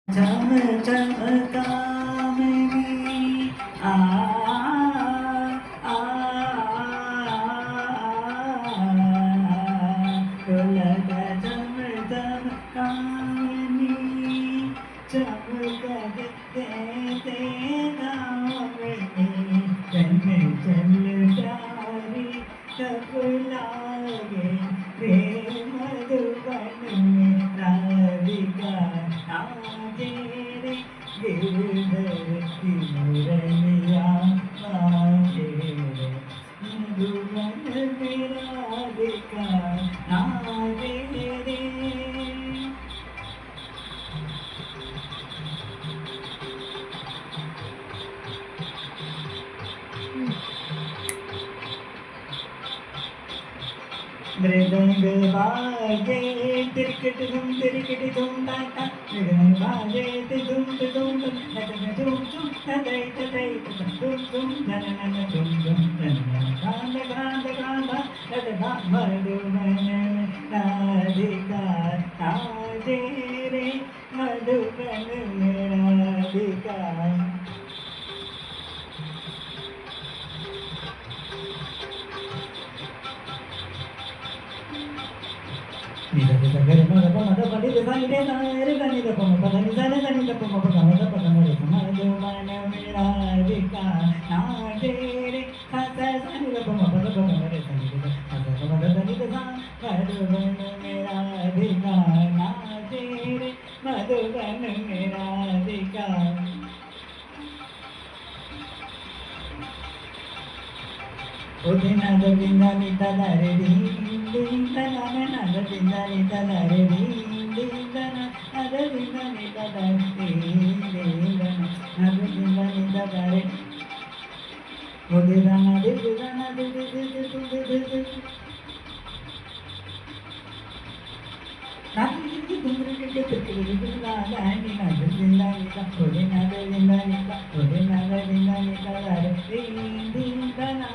चम चमका में आ आ ढोलक चम चमका में चमक दे गाँव में चल चल जारी तब लागे रे मधुबन में राधिका आजे रे गिरधर की मुरलिया बाजे रे मधुबन में राधिका आजे रे मृदंग बाजे तिरकट धूम ताता मृदंग बाजे धूम नचन झूम झूम तदै तदै धूम धूम नन नन झूम झूम नन नन गांध गांध गांध तदा मधुबन राधिका ताजे रे Madhuban Radhika Nida nida gari mada pa mada pa nida sa nida sa nida nida pa ma pa nida nida nida pa ma pa mada pa mada pa mada mana mera dika na de re sa sa sa nida pa ma pa mada sa nida sa sa mada sa nida sa madhuban mera dika na de re madhuban mera dika Odina da binda nita da re ding ding da na na na da binda nita da re ding ding da na na da binda nita da ding ding da na na da binda nita da re Odina na de de Nanti ini tunggu kita terkejut lah, ini nada binda nita, odina da binda nita, odina da binda nita da re ding ding da na